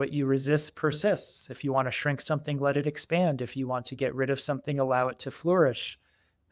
What you resist persists. If you want to shrink something, let it expand. If you want to get rid of something, allow it to flourish.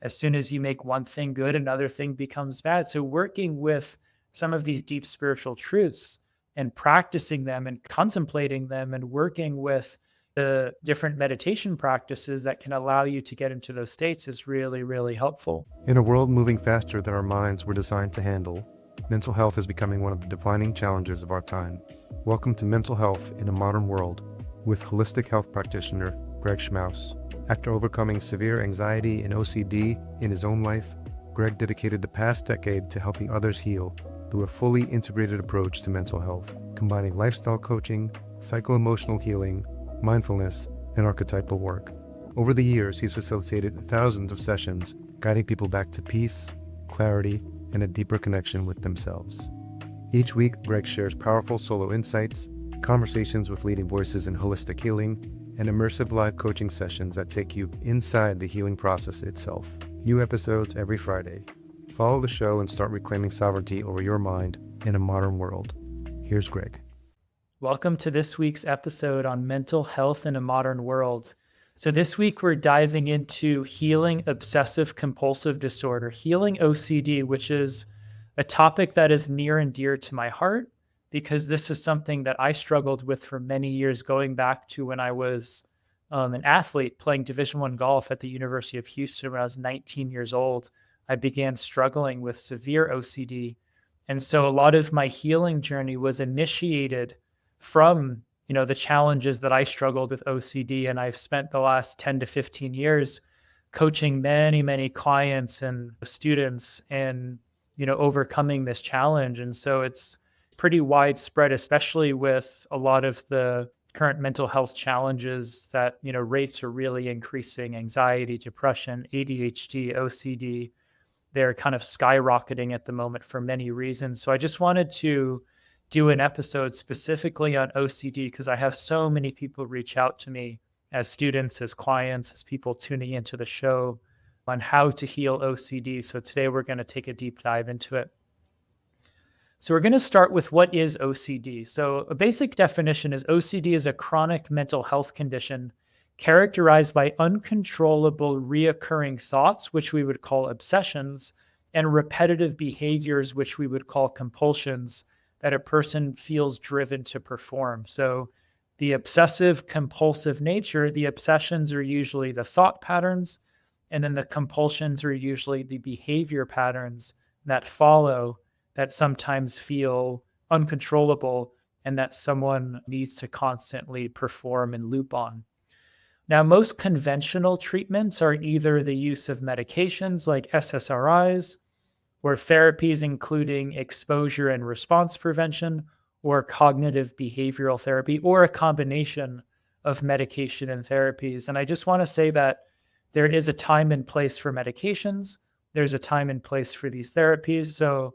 As soon as you make one thing good, another thing becomes bad. So working with some of these deep spiritual truths and practicing them and contemplating them and working with the different meditation practices that can allow you to get into those states is really, really helpful. In a world moving faster than our minds were designed to handle, mental health is becoming one of the defining challenges of our time. Welcome to Mental Health in a Modern World with holistic health practitioner Greg Schmaus. After overcoming severe anxiety and OCD in his own life, Greg dedicated the past decade to helping others heal through a fully integrated approach to mental health, combining lifestyle coaching, psycho-emotional healing, mindfulness, and archetypal work. Over the years, he's facilitated thousands of sessions, guiding people back to peace, clarity, and a deeper connection with themselves. Each week, Greg shares powerful solo insights, conversations with leading voices in holistic healing, and immersive live coaching sessions that take you inside the healing process itself. New episodes every Friday. Follow the show and start reclaiming sovereignty over your mind in a modern world. Here's Greg. Welcome to this week's episode on mental health in a modern world. So this week we're diving into healing obsessive compulsive disorder, healing OCD, which is a topic that is near and dear to my heart because this is something that I struggled with for many years, going back to when I was an athlete playing Division I golf at the University of Houston when I was 19 years old. I began struggling with severe OCD. And so a lot of my healing journey was initiated from, the challenges that I struggled with OCD. And I've spent the last 10 to 15 years coaching many, many clients and students and, overcoming this challenge. And so it's pretty widespread, especially with a lot of the current mental health challenges that, rates are really increasing: anxiety, depression, ADHD, OCD. They're kind of skyrocketing at the moment for many reasons. So I just wanted to do an episode specifically on OCD because I have so many people reach out to me as students, as clients, as people tuning into the show on how to heal OCD. So today we're going to take a deep dive into it. So we're going to start with what is OCD. So a basic definition is OCD is a chronic mental health condition characterized by uncontrollable reoccurring thoughts, which we would call obsessions, and repetitive behaviors, which we would call compulsions, that a person feels driven to perform. So the obsessive compulsive nature, the obsessions are usually the thought patterns, and then the compulsions are usually the behavior patterns that follow that sometimes feel uncontrollable and that someone needs to constantly perform and loop on. Now, most conventional treatments are either the use of medications like SSRIs, or therapies including exposure and response prevention, or cognitive behavioral therapy, or a combination of medication and therapies. And I just want to say that there is a time and place for medications. There's a time and place for these therapies. So,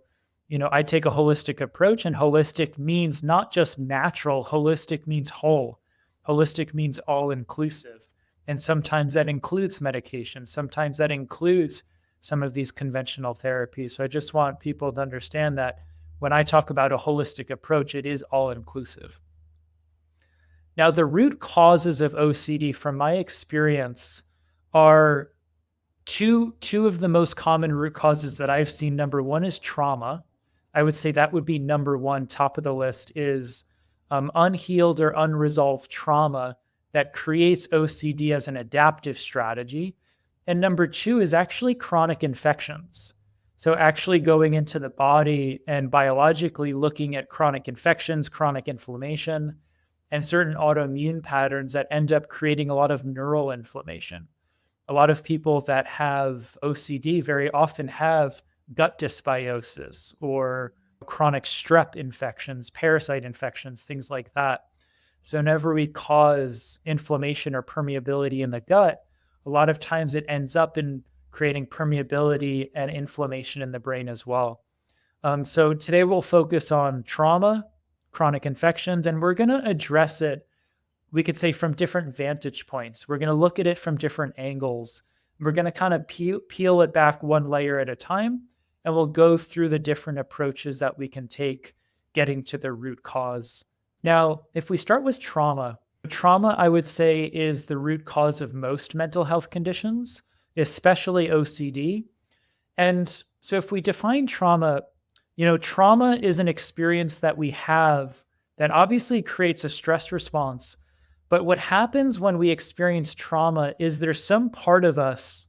I take a holistic approach, and holistic means not just natural. Holistic means whole. Holistic means all inclusive. And sometimes that includes medication. Sometimes that includes some of these conventional therapies. So I just want people to understand that when I talk about a holistic approach, it is all inclusive. Now, the root causes of OCD, from my experience, are two of the most common root causes that I've seen. Number one is trauma. I would say that would be number one, top of the list, is unhealed or unresolved trauma that creates OCD as an adaptive strategy. And number two is actually chronic infections. So actually going into the body and biologically looking at chronic infections, chronic inflammation, and certain autoimmune patterns that end up creating a lot of neural inflammation. A lot of people that have OCD very often have gut dysbiosis or chronic strep infections, parasite infections, things like that. So whenever we cause inflammation or permeability in the gut, a lot of times it ends up in creating permeability and inflammation in the brain as well. So today we'll focus on trauma, chronic infections, and we're going to address it, we could say, from different vantage points. We're going to look at it from different angles. We're going to kind of peel it back one layer at a time, and we'll go through the different approaches that we can take getting to the root cause Now, if we start with trauma, I would say, is the root cause of most mental health conditions, especially OCD. And so if we define trauma, trauma is an experience that we have that obviously creates a stress response. But what happens when we experience trauma is there's some part of us,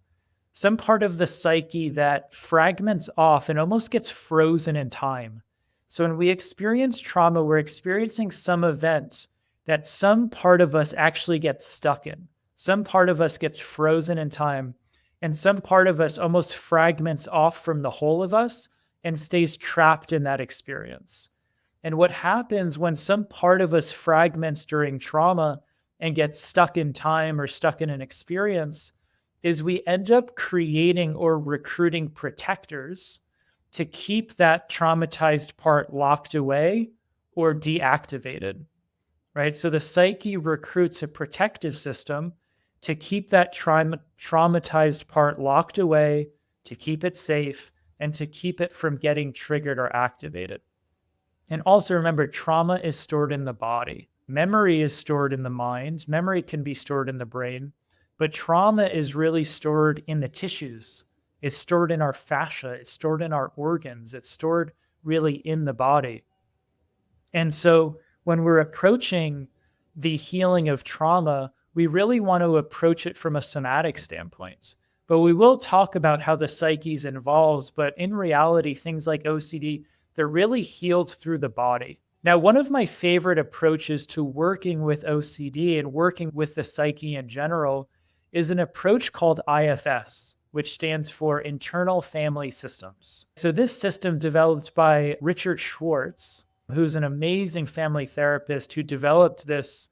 some part of the psyche that fragments off and almost gets frozen in time. So when we experience trauma, we're experiencing some event that some part of us actually gets stuck in. Some part of us gets frozen in time, and some part of us almost fragments off from the whole of us and stays trapped in that experience. And what happens when some part of us fragments during trauma and gets stuck in time or stuck in an experience is we end up creating or recruiting protectors to keep that traumatized part locked away or deactivated, right? So the psyche recruits a protective system to keep that traumatized part locked away, to keep it safe, and to keep it from getting triggered or activated. And also remember, trauma is stored in the body. Memory is stored in the mind. Memory can be stored in the brain, but trauma is really stored in the tissues. It's stored in our fascia. It's stored in our organs. It's stored really in the body. And so when we're approaching the healing of trauma, we really want to approach it from a somatic standpoint. But we will talk about how the psyche is involved. But in reality, things like OCD, they're really healed through the body. Now, one of my favorite approaches to working with OCD and working with the psyche in general is an approach called IFS, which stands for Internal Family Systems. So this system developed by Richard Schwartz, who's an amazing family therapist who developed this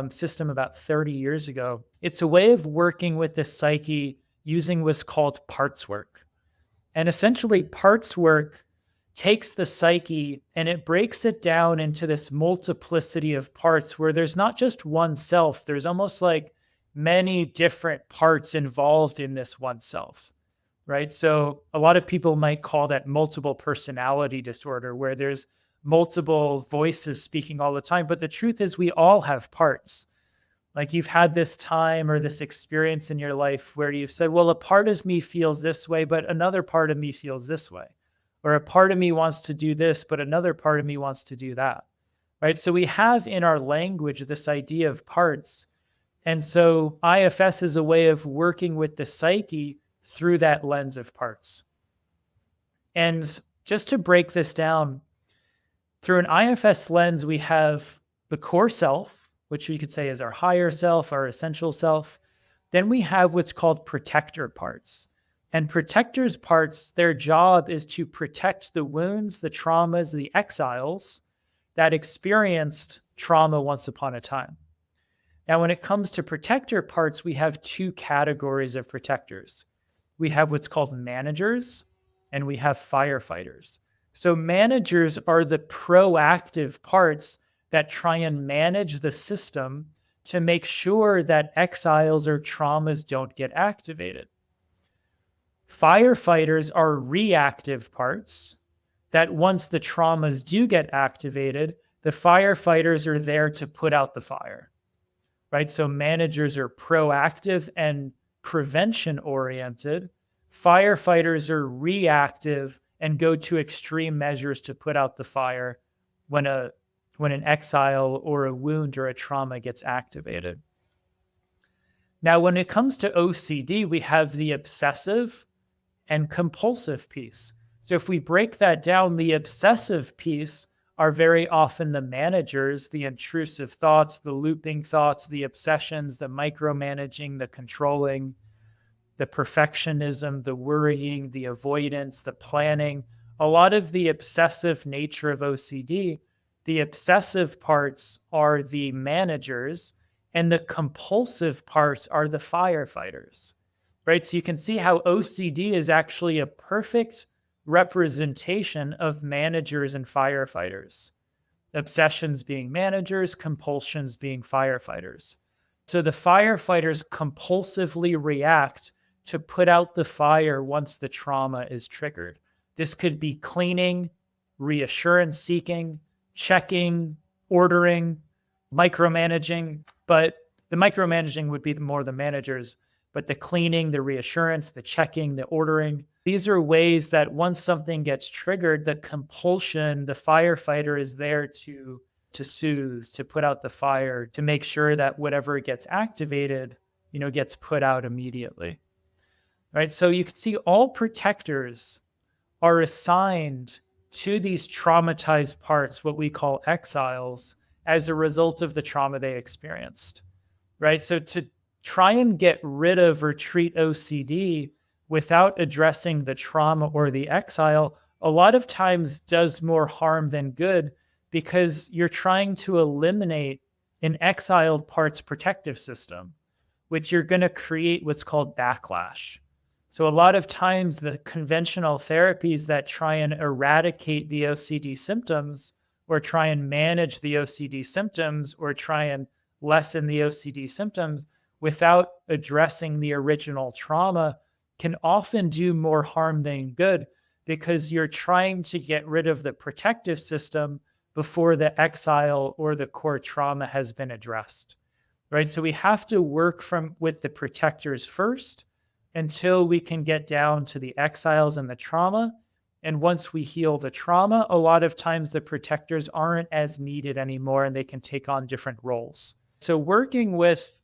system about 30 years ago. It's a way of working with the psyche using what's called parts work. And essentially, parts work takes the psyche and it breaks it down into this multiplicity of parts where there's not just one self, there's almost like many different parts involved in this one self, right? So a lot of people might call that multiple personality disorder, where there's multiple voices speaking all the time. But the truth is we all have parts. Like you've had this time or this experience in your life where you've said, well, a part of me feels this way, but another part of me feels this way. Or a part of me wants to do this, but another part of me wants to do that, right? So we have in our language this idea of parts. And so IFS is a way of working with the psyche through that lens of parts. And just to break this down, through an IFS lens, we have the core self, which we could say is our higher self, our essential self. Then we have what's called protector parts. And protectors' parts, their job is to protect the wounds, the traumas, the exiles that experienced trauma once upon a time. Now, when it comes to protector parts, we have two categories of protectors. We have what's called managers, and we have firefighters. So managers are the proactive parts that try and manage the system to make sure that exiles or traumas don't get activated. Firefighters are reactive parts that once the traumas do get activated, the firefighters are there to put out the fire, right? So managers are proactive and prevention oriented. Firefighters are reactive and go to extreme measures to put out the fire when an exile or a wound or a trauma gets activated. Now, when it comes to OCD, we have the obsessive and compulsive piece. So if we break that down, the obsessive piece are very often the managers, the intrusive thoughts, the looping thoughts, the obsessions, the micromanaging, the controlling, the perfectionism, the worrying, the avoidance, the planning. A lot of the obsessive nature of OCD, the obsessive parts are the managers, and the compulsive parts are the firefighters, right? So you can see how OCD is actually a perfect representation of managers and firefighters. Obsessions being managers, compulsions being firefighters. So the firefighters compulsively react to put out the fire once the trauma is triggered. This could be cleaning, reassurance seeking, checking, ordering, micromanaging, but the micromanaging would be more the managers, but the cleaning, the reassurance, the checking, the ordering, these are ways that once something gets triggered, the compulsion, the firefighter is there to soothe, to put out the fire, to make sure that whatever gets activated, gets put out immediately. Right? So you can see all protectors are assigned to these traumatized parts, what we call exiles, as a result of the trauma they experienced. Right? So to try and get rid of or treat OCD without addressing the trauma or the exile, a lot of times does more harm than good, because you're trying to eliminate an exiled part's protective system, which you're going to create what's called backlash. So a lot of times the conventional therapies that try and eradicate the OCD symptoms, or try and manage the OCD symptoms, or try and lessen the OCD symptoms without addressing the original trauma, can often do more harm than good, because you're trying to get rid of the protective system before the exile or the core trauma has been addressed. Right? So we have to work with the protectors first until we can get down to the exiles and the trauma. And once we heal the trauma, a lot of times the protectors aren't as needed anymore and they can take on different roles. So working with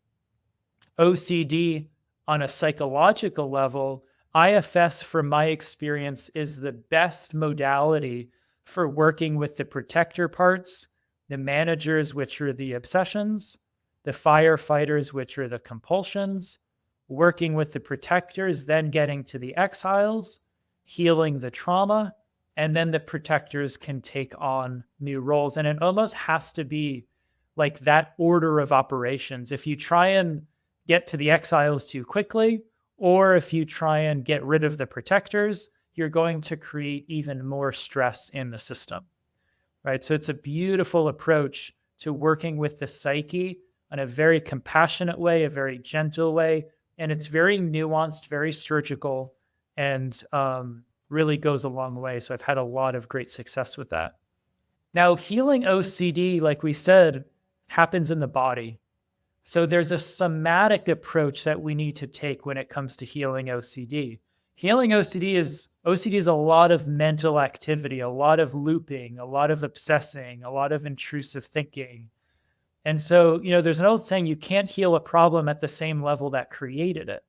OCD on a psychological level, IFS, from my experience, is the best modality for working with the protector parts, the managers, which are the obsessions, the firefighters, which are the compulsions, working with the protectors, then getting to the exiles, healing the trauma, and then the protectors can take on new roles. And it almost has to be like that order of operations. If you try and get to the exiles too quickly, or if you try and get rid of the protectors, you're going to create even more stress in the system, right? So it's a beautiful approach to working with the psyche in a very compassionate way, a very gentle way, and it's very nuanced, very surgical, and really goes a long way. So I've had a lot of great success with that. Now, healing OCD, like we said, happens in the body. So there's a somatic approach that we need to take when it comes to healing OCD. Healing OCD is a lot of mental activity, a lot of looping, a lot of obsessing, a lot of intrusive thinking. And so, there's an old saying, you can't heal a problem at the same level that created it.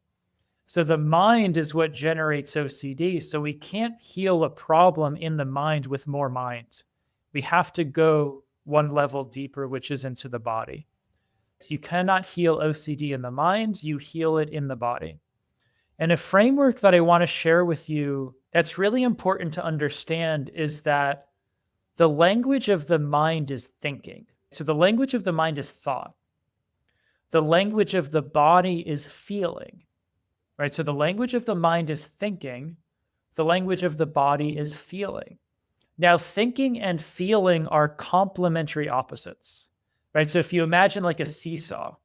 So the mind is what generates OCD. So we can't heal a problem in the mind with more mind. We have to go one level deeper, which is into the body. So you cannot heal OCD in the mind, you heal it in the body. And a framework that I want to share with you that's really important to understand is that the language of the mind is thinking. So the language of the mind is thought. The language of the body is feeling, right? So the language of the mind is thinking. The language of the body is feeling. Now, thinking and feeling are complementary opposites, right? So if you imagine like a seesaw,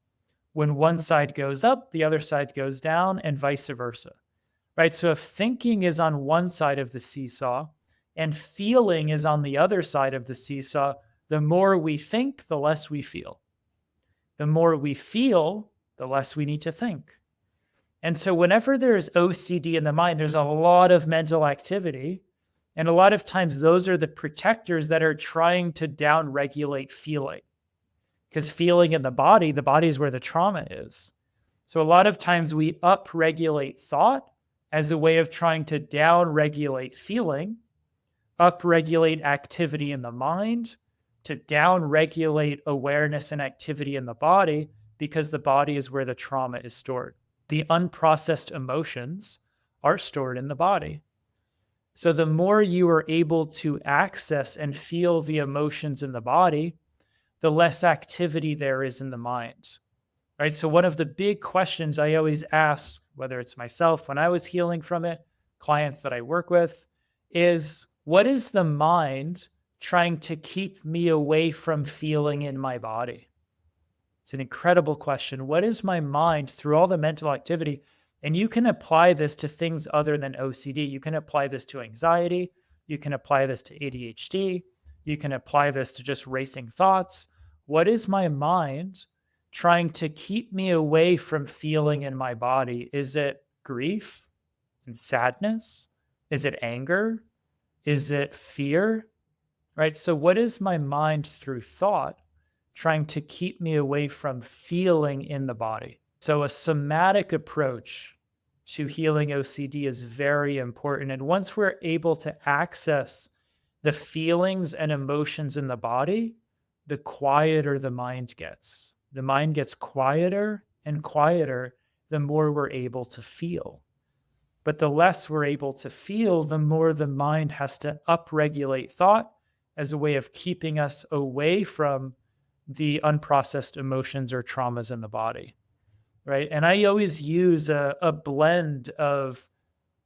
when one side goes up, the other side goes down, and vice versa, right? So if thinking is on one side of the seesaw and feeling is on the other side of the seesaw, the more we think, the less we feel. The more we feel, the less we need to think. And so whenever there's OCD in the mind, there's a lot of mental activity. And a lot of times those are the protectors that are trying to down-regulate feeling. Because feeling in the body is where the trauma is. So a lot of times we up-regulate thought as a way of trying to down-regulate feeling, up-regulate activity in the mind, to down-regulate awareness and activity in the body, because the body is where the trauma is stored. The unprocessed emotions are stored in the body. So the more you are able to access and feel the emotions in the body, the less activity there is in the mind, right? So one of the big questions I always ask, whether it's myself when I was healing from it, clients that I work with, is what is the mind trying to keep me away from feeling in my body? It's an incredible question. What is my mind through all the mental activity? And you can apply this to things other than OCD. You can apply this to anxiety. You can apply this to ADHD. You can apply this to just racing thoughts. What is my mind trying to keep me away from feeling in my body? Is it grief and sadness? Is it anger? Is it fear? Right? So, what is my mind through thought trying to keep me away from feeling in the body? So, a somatic approach to healing OCD is very important. And once we're able to access the feelings and emotions in the body, the quieter the mind gets. The mind gets quieter and quieter the more we're able to feel. But the less we're able to feel, the more the mind has to upregulate thought as a way of keeping us away from the unprocessed emotions or traumas in the body, right? And I always use a blend of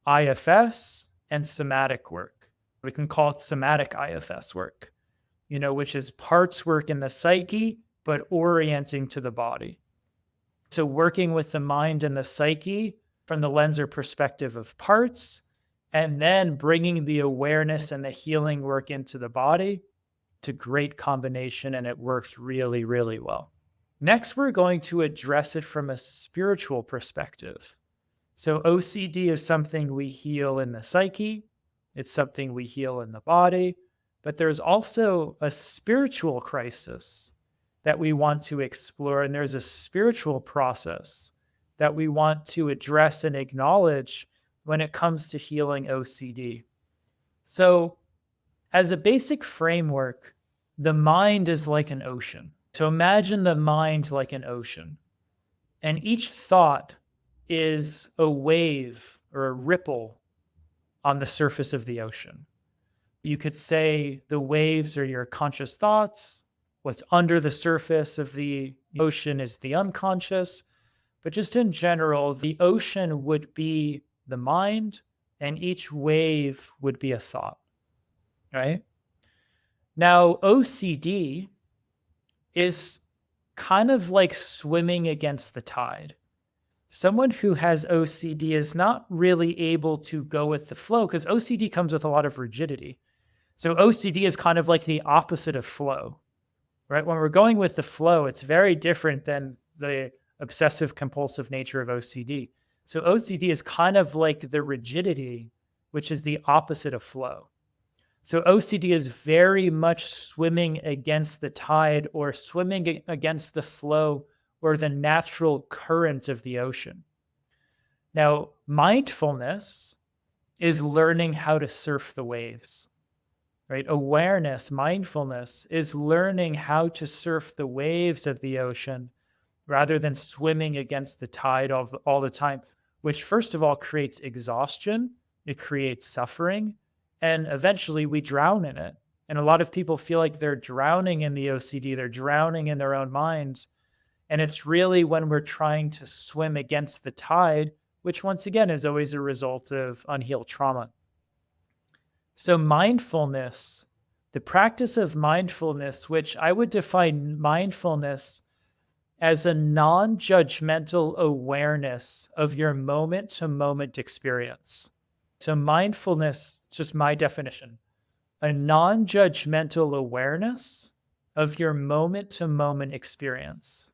IFS and somatic work. We can call it somatic IFS work, which is parts work in the psyche, but orienting to the body. So working with the mind and the psyche from the lens or perspective of parts, and then bringing the awareness and the healing work into the body. It's a great combination, and it works really, really well. Next, we're going to address it from a spiritual perspective. So OCD is something we heal in the psyche. It's something we heal in the body. But there's also a spiritual crisis that we want to explore, and there's a spiritual process that we want to address and acknowledge when it comes to healing OCD. So, as a basic framework, the mind is like an ocean. So imagine the mind like an ocean, and each thought is a wave or a ripple on the surface of the ocean. You could say the waves are your conscious thoughts. What's under the surface of the ocean is the unconscious. But just in general, the ocean would be the mind, and each wave would be a thought, right? Now, OCD is kind of like swimming against the tide. Someone who has OCD is not really able to go with the flow because OCD comes with a lot of rigidity. So OCD is kind of like the opposite of flow, right? When we're going with the flow, it's very different than the obsessive compulsive nature of OCD. So OCD is kind of like the rigidity, which is the opposite of flow. So OCD is very much swimming against the tide or swimming against the flow or the natural current of the ocean. Now, mindfulness is learning how to surf the waves, right? Awareness, mindfulness is learning how to surf the waves of the ocean rather than swimming against the tide all the time, which first of all creates exhaustion, it creates suffering, and eventually we drown in it. And a lot of people feel like they're drowning in the OCD, they're drowning in their own minds. And it's really when we're trying to swim against the tide, which once again is always a result of unhealed trauma. So mindfulness, the practice of mindfulness, which I would define mindfulness as a non-judgmental awareness of your moment-to-moment experience. So mindfulness, just my definition, a non-judgmental awareness of your moment-to-moment experience.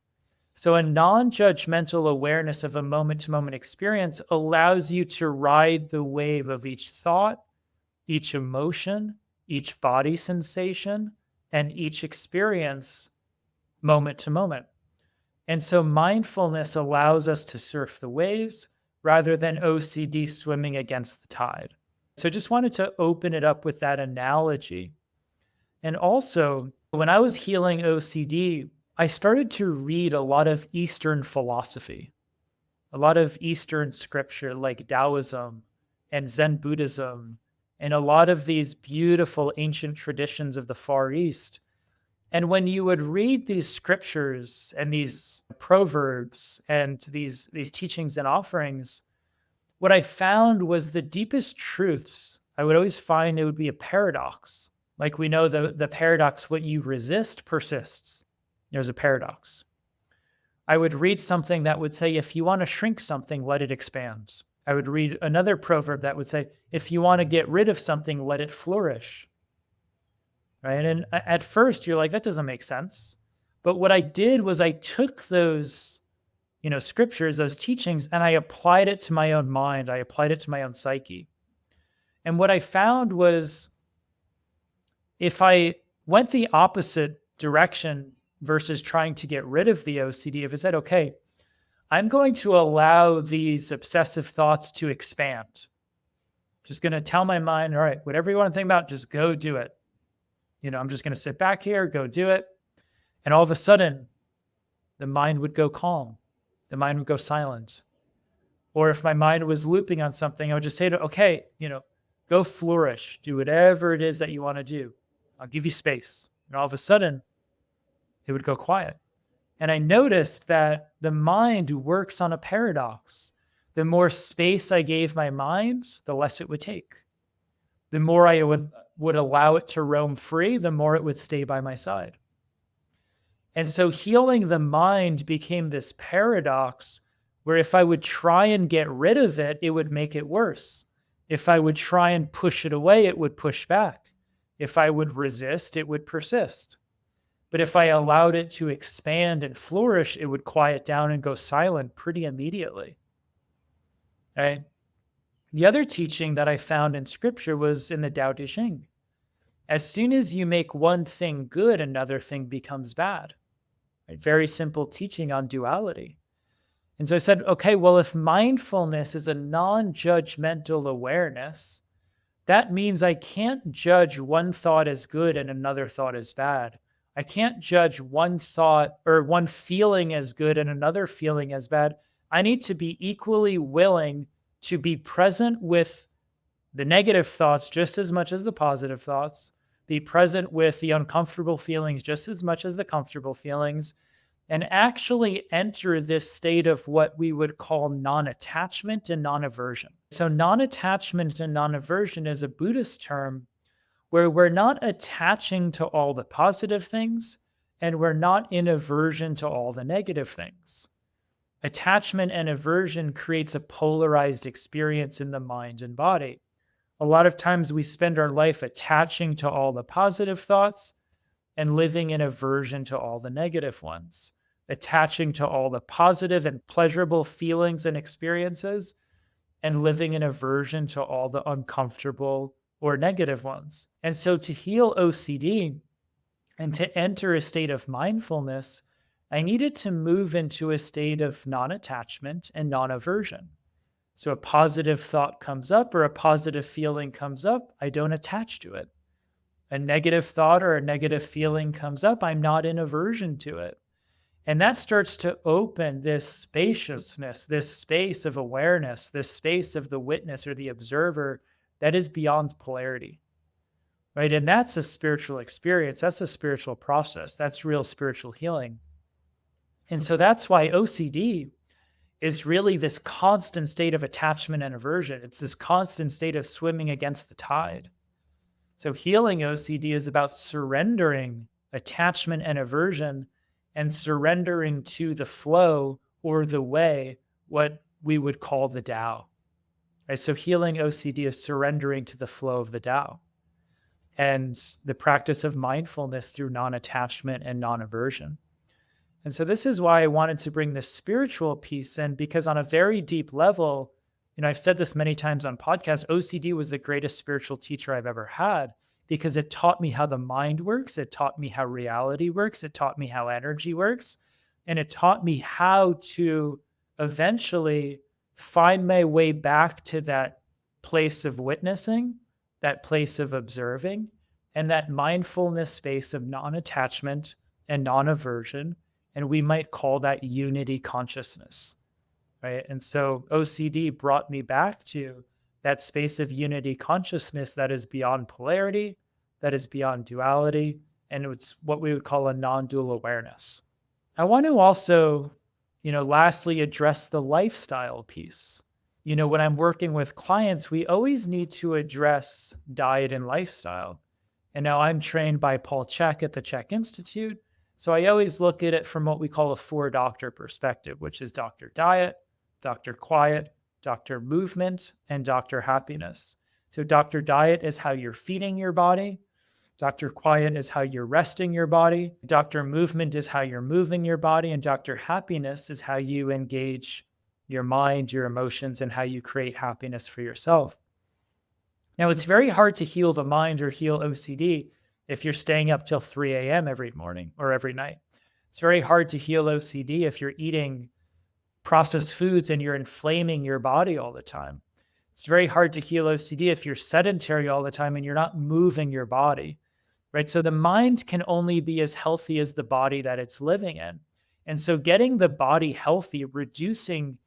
So a non-judgmental awareness of a moment-to-moment experience allows you to ride the wave of each thought, each emotion, each body sensation, and each experience moment to moment. And so mindfulness allows us to surf the waves rather than OCD swimming against the tide. So just wanted to open it up with that analogy. And also, when I was healing OCD, I started to read a lot of Eastern philosophy, a lot of Eastern scripture like Taoism and Zen Buddhism, and a lot of these beautiful ancient traditions of the Far East. And when you would read these scriptures and these proverbs and these teachings and offerings, what I found was the deepest truths. I would always find it would be a paradox. Like we know the paradox, what you resist persists. There's a paradox. I would read something that would say, if you want to shrink something, let it expand. I would read another proverb that would say, if you want to get rid of something, let it flourish. right? And at first you're like, that doesn't make sense. But what I did was I took those, scriptures, those teachings, and I applied it to my own mind. I applied it to my own psyche. And what I found was if I went the opposite direction versus trying to get rid of the OCD, if I said, okay, I'm going to allow these obsessive thoughts to expand. Just going to tell my mind, all right, whatever you want to think about, just go do it. I'm just going to sit back here, go do it. And all of a sudden, the mind would go calm. The mind would go silent. Or if my mind was looping on something, I would just say to, okay, go flourish. Do whatever it is that you want to do. I'll give you space. And all of a sudden, it would go quiet. And I noticed that the mind works on a paradox. The more space I gave my mind, the less it would take. The more I would allow it to roam free, the more it would stay by my side. And so healing the mind became this paradox where if I would try and get rid of it, it would make it worse. If I would try and push it away, it would push back. If I would resist, it would persist. But if I allowed it to expand and flourish, it would quiet down and go silent pretty immediately. Right? The other teaching that I found in scripture was in the Tao Te Ching. As soon as you make one thing good, another thing becomes bad. Right? Very simple teaching on duality. And so I said, okay, well, if mindfulness is a non-judgmental awareness, that means I can't judge one thought as good and another thought as bad. I can't judge one thought or one feeling as good and another feeling as bad. I need to be equally willing to be present with the negative thoughts just as much as the positive thoughts, be present with the uncomfortable feelings just as much as the comfortable feelings, and actually enter this state of what we would call non-attachment and non-aversion. So non-attachment and non-aversion is a Buddhist term where we're not attaching to all the positive things and we're not in aversion to all the negative things. Attachment and aversion creates a polarized experience in the mind and body. A lot of times we spend our life attaching to all the positive thoughts and living in aversion to all the negative ones, attaching to all the positive and pleasurable feelings and experiences and living in aversion to all the uncomfortable or negative ones. And so to heal OCD and to enter a state of mindfulness, I needed to move into a state of non-attachment and non-aversion. So a positive thought comes up or a positive feeling comes up, I don't attach to it. A negative thought or a negative feeling comes up, I'm not in aversion to it. And that starts to open this spaciousness, this space of awareness, this space of the witness or the observer that is beyond polarity, right? And that's a spiritual experience. That's a spiritual process. That's real spiritual healing. And so that's why OCD is really this constant state of attachment and aversion. It's this constant state of swimming against the tide. So healing OCD is about surrendering attachment and aversion and surrendering to the flow or the way, what we would call the Tao. Right? So healing OCD is surrendering to the flow of the Tao and the practice of mindfulness through non-attachment and non-aversion. And so this is why I wanted to bring this spiritual piece in, because on a very deep level, I've said this many times on podcasts, OCD was the greatest spiritual teacher I've ever had because it taught me how the mind works. It taught me how reality works. It taught me how energy works. And it taught me how to eventually find my way back to that place of witnessing, that place of observing, and that mindfulness space of non-attachment and non-aversion. And we might call that unity consciousness, right? And so OCD brought me back to that space of unity consciousness that is beyond polarity, that is beyond duality, and it's what we would call a non-dual awareness. I want to also, lastly address the lifestyle piece. When I'm working with clients, we always need to address diet and lifestyle. And now I'm trained by Paul Chek at the Chek Institute. So I always look at it from what we call a 4-doctor perspective, which is Dr. Diet, Dr. Quiet, Dr. Movement, and Dr. Happiness. So Dr. Diet is how you're feeding your body. Dr. Quiet is how you're resting your body. Dr. Movement is how you're moving your body. And Dr. Happiness is how you engage your mind, your emotions, and how you create happiness for yourself. Now, it's very hard to heal the mind or heal OCD if you're staying up till 3 a.m. every morning or every night. It's very hard to heal OCD if you're eating processed foods and you're inflaming your body all the time. It's very hard to heal OCD if you're sedentary all the time and you're not moving your body, right? So the mind can only be as healthy as the body that it's living in. And so getting the body healthy, reducing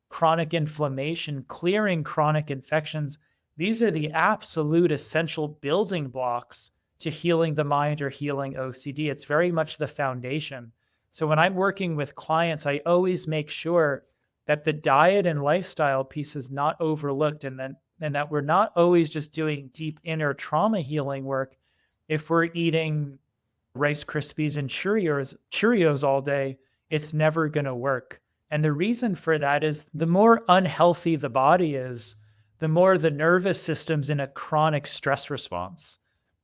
chronic inflammation, clearing chronic infections, these are the absolute essential building blocks to healing the mind or healing OCD. It's very much the foundation. So when I'm working with clients, I always make sure that the diet and lifestyle piece is not overlooked, and that we're not always just doing deep inner trauma healing work. If we're eating Rice Krispies and Cheerios all day, it's never going to work. And the reason for that is the more unhealthy the body is, the more the nervous system's in a chronic stress response.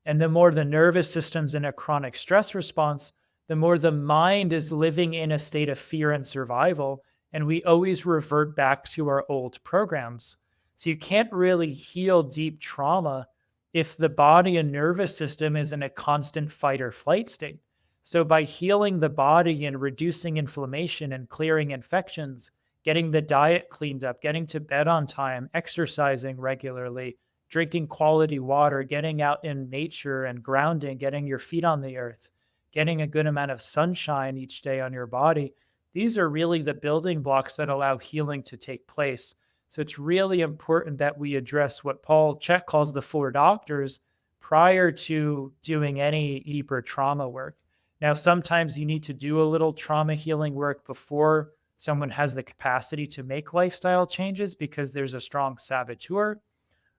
And the more the nervous system's in a chronic stress response, the more the mind is living in a state of fear and survival. And we always revert back to our old programs. So you can't really heal deep trauma if the body and nervous system is in a constant fight or flight state. So by healing the body and reducing inflammation and clearing infections, getting the diet cleaned up, getting to bed on time, exercising regularly, drinking quality water, getting out in nature and grounding, getting your feet on the earth, getting a good amount of sunshine each day on your body, these are really the building blocks that allow healing to take place. So it's really important that we address what Paul Chek calls the 4 doctors prior to doing any deeper trauma work. Now, sometimes you need to do a little trauma healing work before someone has the capacity to make lifestyle changes because there's a strong saboteur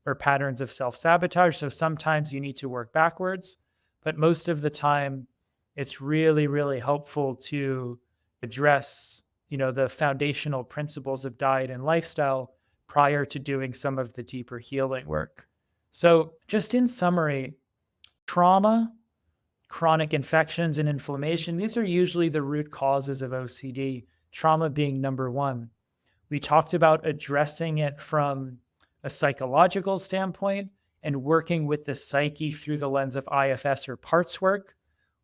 or patterns of self-sabotage. So sometimes you need to work backwards, but most of the time it's really, really helpful to address, the foundational principles of diet and lifestyle prior to doing some of the deeper healing work. So just in summary, trauma, chronic infections, and inflammation, these are usually the root causes of OCD, trauma being number one. We talked about addressing it from a psychological standpoint and working with the psyche through the lens of IFS or parts work,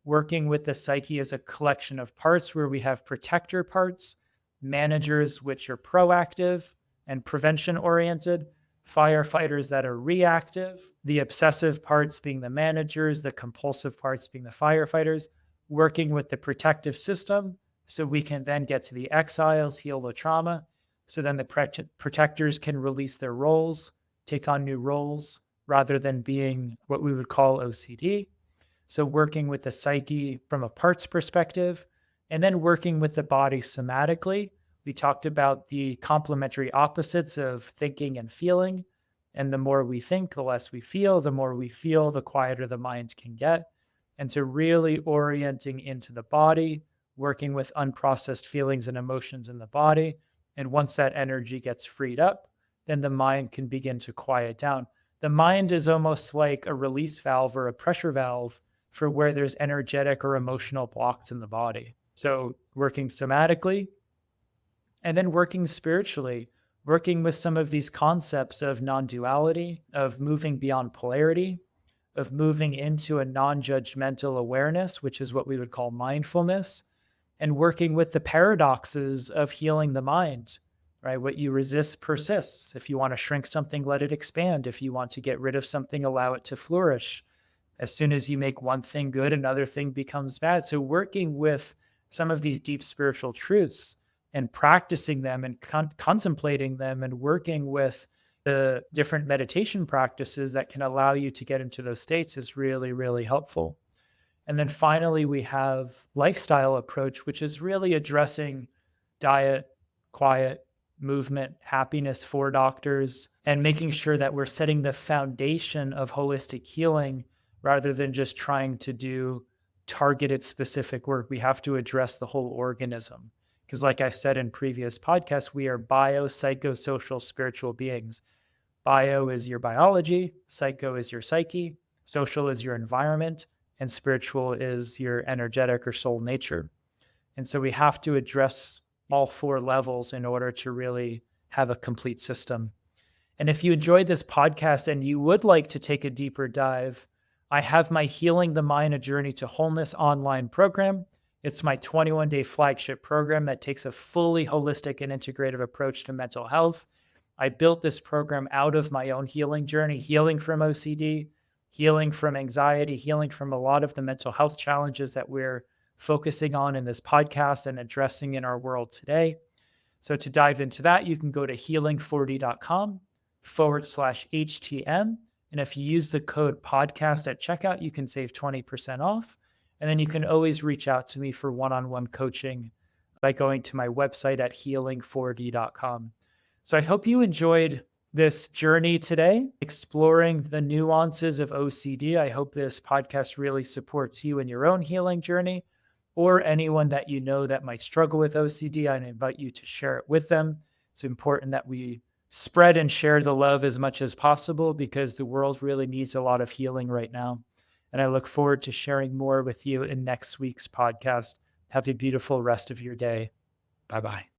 working with the psyche as a collection of parts where we have protector parts, managers which are proactive and prevention oriented, firefighters that are reactive, the obsessive parts being the managers, the compulsive parts being the firefighters, working with the protective system so we can then get to the exiles, heal the trauma. So then the protectors can release their roles, take on new roles rather than being what we would call OCD. So working with the psyche from a parts perspective, and then working with the body somatically. We talked about the complementary opposites of thinking and feeling. And the more we think, the less we feel. The more we feel, the quieter the mind can get. And so really orienting into the body, working with unprocessed feelings and emotions in the body. And once that energy gets freed up, then the mind can begin to quiet down. The mind is almost like a release valve or a pressure valve for where there's energetic or emotional blocks in the body. So working somatically and then working spiritually, working with some of these concepts of non-duality, of moving beyond polarity, of moving into a non-judgmental awareness, which is what we would call mindfulness, and working with the paradoxes of healing the mind, right? What you resist persists. If you want to shrink something, let it expand. If you want to get rid of something, allow it to flourish. As soon as you make one thing good, another thing becomes bad. So working with some of these deep spiritual truths and practicing them and contemplating them and working with the different meditation practices that can allow you to get into those states is really, really helpful. And then finally, we have lifestyle approach, which is really addressing diet, quiet, movement, happiness for doctors, and making sure that we're setting the foundation of holistic healing rather than just trying to do targeted specific work. We have to address the whole organism. Because like I said in previous podcasts, we are biopsychosocial spiritual beings. Bio is your biology, psycho is your psyche, Social is your environment, and spiritual is your energetic or soul nature. And so we have to address all four levels in order to really have a complete system. And if you enjoyed this podcast and you would like to take a deeper dive, I have my Healing the Mind, A Journey to Wholeness online program. It's my 21-day flagship program that takes a fully holistic and integrative approach to mental health. I built this program out of my own healing journey, healing from OCD, healing from anxiety, healing from a lot of the mental health challenges that we're focusing on in this podcast and addressing in our world today. So to dive into that, you can go to healing40.com/HTM. And if you use the code podcast at checkout, you can save 20% off. And then you can always reach out to me for one-on-one coaching by going to my website at healing4d.com. So I hope you enjoyed this journey today, exploring the nuances of OCD. I hope this podcast really supports you in your own healing journey, or anyone that you know that might struggle with OCD. I invite you to share it with them. It's important that we spread and share the love as much as possible because the world really needs a lot of healing right now. And I look forward to sharing more with you in next week's podcast. Have a beautiful rest of your day. Bye-bye.